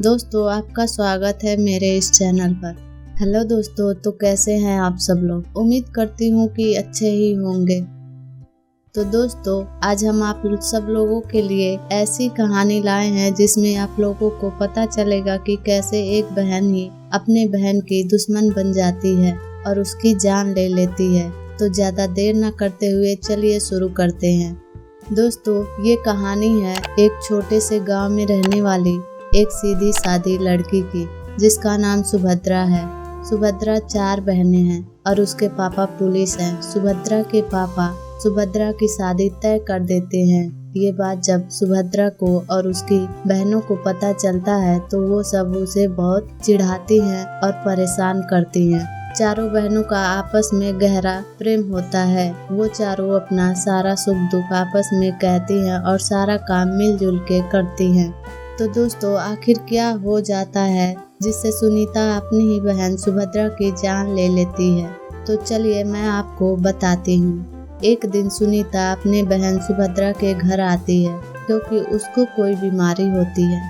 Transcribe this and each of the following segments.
दोस्तों, आपका स्वागत है मेरे इस चैनल पर। हेलो दोस्तों, तो कैसे हैं आप सब लोग। उम्मीद करती हूँ कि अच्छे ही होंगे। तो दोस्तों, आज हम आप सब लोगों के लिए ऐसी कहानी लाए हैं जिसमें आप लोगों को पता चलेगा कि कैसे एक बहन ही अपने बहन की दुश्मन बन जाती है और उसकी जान ले लेती है। तो ज्यादा देर न करते हुए चलिए शुरू करते हैं। दोस्तों, ये कहानी है एक छोटे से गांव में रहने वाली एक सीधी सादी लड़की की, जिसका नाम सुभद्रा है। सुभद्रा 4 बहनें हैं और उसके पापा पुलिस हैं। सुभद्रा के पापा सुभद्रा की शादी तय कर देते हैं। ये बात जब सुभद्रा को और उसकी बहनों को पता चलता है तो वो सब उसे बहुत चिढ़ाती हैं और परेशान करती हैं। चारों बहनों का आपस में गहरा प्रेम होता है। वो चारों अपना सारा सुख दुख आपस में कहती हैं और सारा काम मिलजुल के करती हैं। तो दोस्तों, आखिर क्या हो जाता है जिससे सुनीता अपनी ही बहन सुभद्रा की जान ले लेती है। तो चलिए मैं आपको बताती हूँ। एक दिन सुनीता अपने बहन सुभद्रा के घर आती है क्योंकि उसको कोई बीमारी होती है।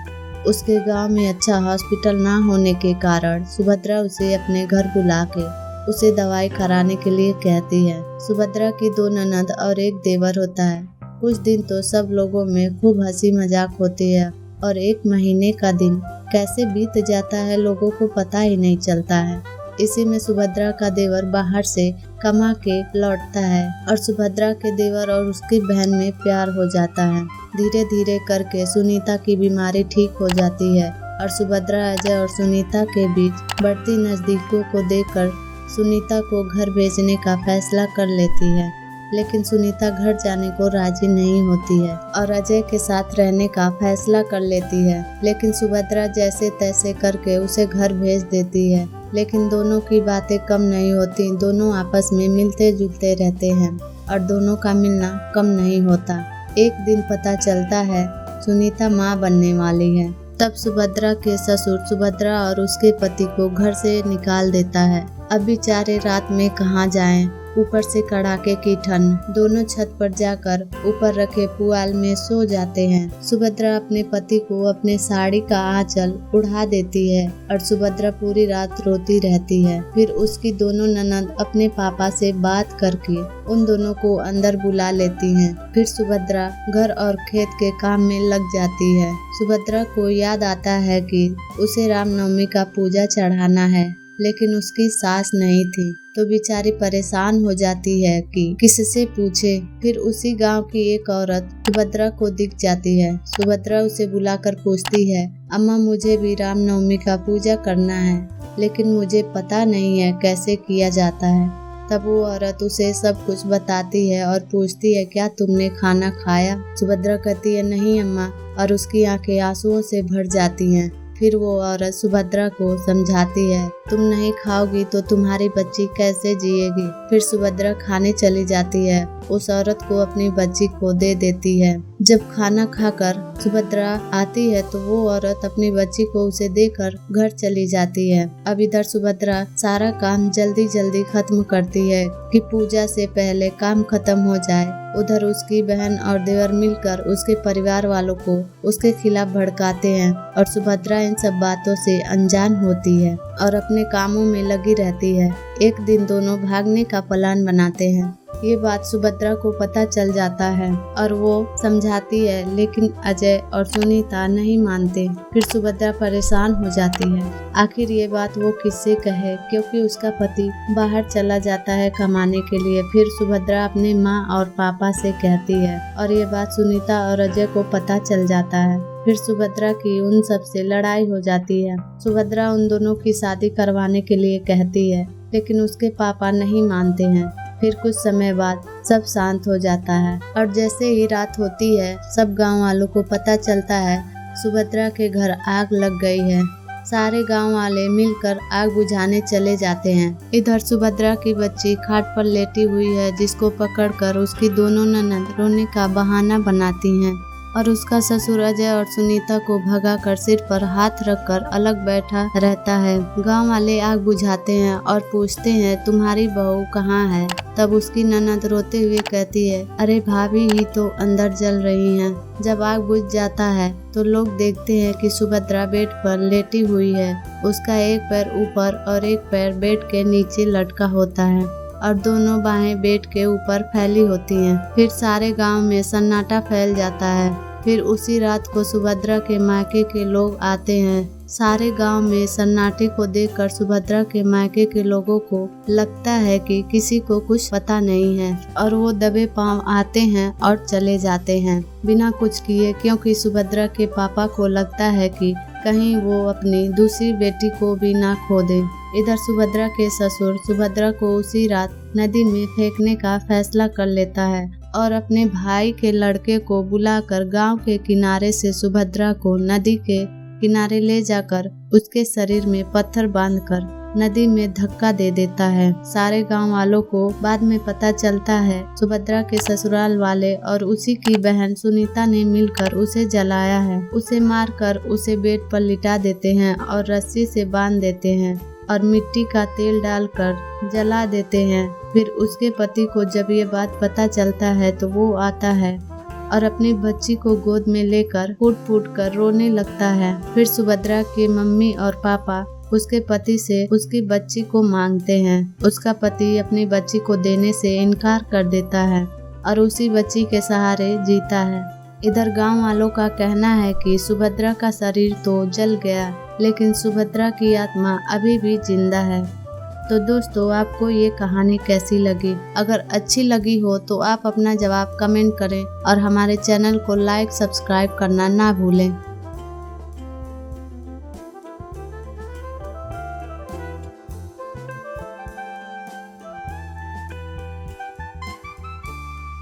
उसके गांव में अच्छा हॉस्पिटल ना होने के कारण सुभद्रा उसे अपने घर बुला के उसे दवाई कराने के लिए कहती है। सुभद्रा की 2 ननद और एक देवर होता है। कुछ दिन तो सब लोगों में खूब हंसी मजाक होती है और 1 महीने का दिन कैसे बीत जाता है लोगों को पता ही नहीं चलता है। इसी में सुभद्रा का देवर बाहर से कमा के लौटता है और सुभद्रा के देवर और उसकी बहन में प्यार हो जाता है। धीरे धीरे करके सुनीता की बीमारी ठीक हो जाती है और सुभद्रा अजय और सुनीता के बीच बढ़ती नजदीकियों को देखकर सुनीता को घर भेजने का फैसला कर लेती है। लेकिन सुनीता घर जाने को राजी नहीं होती है और अजय के साथ रहने का फैसला कर लेती है। लेकिन सुभद्रा जैसे तैसे करके उसे घर भेज देती है। लेकिन दोनों की बातें कम नहीं होती। दोनों आपस में मिलते जुलते रहते हैं और दोनों का मिलना कम नहीं होता। एक दिन पता चलता है सुनीता माँ बनने वाली है। तब सुभद्रा के ससुर सुभद्रा और उसके पति को घर से निकाल देता है। अब बेचारे रात में कहाँ जाएं? ऊपर से कड़ाके की ठंड। दोनों छत पर जाकर ऊपर रखे पुआल में सो जाते हैं। सुभद्रा अपने पति को अपने साड़ी का आंचल उड़ा देती है और सुभद्रा पूरी रात रोती रहती है। फिर उसकी दोनों ननद अपने पापा से बात करके उन दोनों को अंदर बुला लेती हैं। फिर सुभद्रा घर और खेत के काम में लग जाती है। सुभद्रा को याद आता है कि उसे रामनवमी का पूजा चढ़ाना है, लेकिन उसकी सास नहीं थी। तो बेचारी परेशान हो जाती है कि किससे पूछे। फिर उसी गांव की एक औरत सुभद्रा को दिख जाती है। सुभद्रा उसे बुलाकर पूछती है, अम्मा मुझे भी रामनवमी का पूजा करना है, लेकिन मुझे पता नहीं है कैसे किया जाता है। तब वो औरत उसे सब कुछ बताती है और पूछती है, क्या तुमने खाना खाया? सुभद्रा कहती है, नहीं अम्मा, और उसकी आंखें आंसुओं से भर जाती हैं। फिर वो औरत सुभद्रा को समझाती है, तुम नहीं खाओगी तो तुम्हारी बच्ची कैसे जिएगी। फिर सुभद्रा खाने चली जाती है। उस औरत को अपनी बच्ची को दे देती है। जब खाना खाकर सुभद्रा आती है तो वो औरत अपनी बच्ची को उसे देकर घर चली जाती है। अब इधर सुभद्रा सारा काम जल्दी जल्दी खत्म करती है कि पूजा से पहले काम खत्म हो जाए। उधर उसकी बहन और देवर मिलकर उसके परिवार वालों को उसके खिलाफ भड़काते हैं और सुभद्रा इन सब बातों से अनजान होती है और अपने कामों में लगी रहती है। एक दिन दोनों भागने का प्लान बनाते हैं। ये बात सुभद्रा को पता चल जाता है और वो समझाती है, लेकिन अजय और सुनीता नहीं मानते। फिर सुभद्रा परेशान हो जाती है। आखिर ये बात वो किससे कहे, क्योंकि उसका पति बाहर चला जाता है कमाने के लिए। फिर सुभद्रा अपने माँ और पापा से कहती है और ये बात सुनीता और अजय को पता चल जाता है। फिर सुभद्रा की उन सब से लड़ाई हो जाती है। सुभद्रा उन दोनों की शादी करवाने के लिए कहती है, लेकिन उसके पापा नहीं मानते हैं। फिर कुछ समय बाद सब शांत हो जाता है और जैसे ही रात होती है सब गांव वालों को पता चलता है सुभद्रा के घर आग लग गई है। सारे गांव वाले मिलकर आग बुझाने चले जाते हैं। इधर सुभद्रा की बच्ची खाट पर लेटी हुई है, जिसको पकड़कर उसकी दोनों ननद रोने का बहाना बनाती हैं और उसका ससुर अजय और सुनीता को भगाकर सिर पर हाथ रखकर अलग बैठा रहता है। गांव वाले आग बुझाते हैं और पूछते हैं तुम्हारी बहू कहाँ है। तब उसकी ननद रोते हुए कहती है अरे भाभी ही तो अंदर जल रही हैं। जब आग बुझ जाता है तो लोग देखते हैं कि सुभद्रा बेड पर लेटी हुई है। उसका एक पैर ऊपर और एक पैर बेड के नीचे लटका होता है और दोनों बाहें बेड के ऊपर फैली होती हैं। फिर सारे गांव में सन्नाटा फैल जाता है। फिर उसी रात को सुभद्रा के मायके के लोग आते हैं। सारे गांव में सन्नाटे को देखकर सुभद्रा के मायके के लोगों को लगता है कि किसी को कुछ पता नहीं है और वो दबे पांव आते हैं और चले जाते हैं बिना कुछ किए, क्योंकि सुभद्रा के पापा को लगता है कि कहीं वो अपनी दूसरी बेटी को भी ना खो दे। इधर सुभद्रा के ससुर सुभद्रा को उसी रात नदी में फेंकने का फैसला कर लेता है और अपने भाई के लड़के को बुलाकर गांव के किनारे से सुभद्रा को नदी के किनारे ले जाकर उसके शरीर में पत्थर बांधकर नदी में धक्का दे देता है। सारे गांव वालों को बाद में पता चलता है सुभद्रा के ससुराल वाले और उसी की बहन सुनीता ने मिलकर उसे जलाया है। उसे मारकर उसे बेड पर लिटा देते हैं और रस्सी से बांध देते हैं और मिट्टी का तेल डालकर जला देते हैं। फिर उसके पति को जब ये बात पता चलता है तो वो आता है और अपनी बच्ची को गोद में लेकर फूट फूट कर रोने लगता है। फिर सुभद्रा के मम्मी और पापा उसके पति से उसकी बच्ची को मांगते हैं। उसका पति अपनी बच्ची को देने से इनकार कर देता है और उसी बच्ची के सहारे जीता है। इधर गांव वालों का कहना है कि सुभद्रा का शरीर तो जल गया लेकिन सुभद्रा की आत्मा अभी भी जिंदा है। तो दोस्तों, आपको ये कहानी कैसी लगी? अगर अच्छी लगी हो तो आप अपना जवाब कमेंट करें और हमारे चैनल को लाइक सब्सक्राइब करना ना भूलें।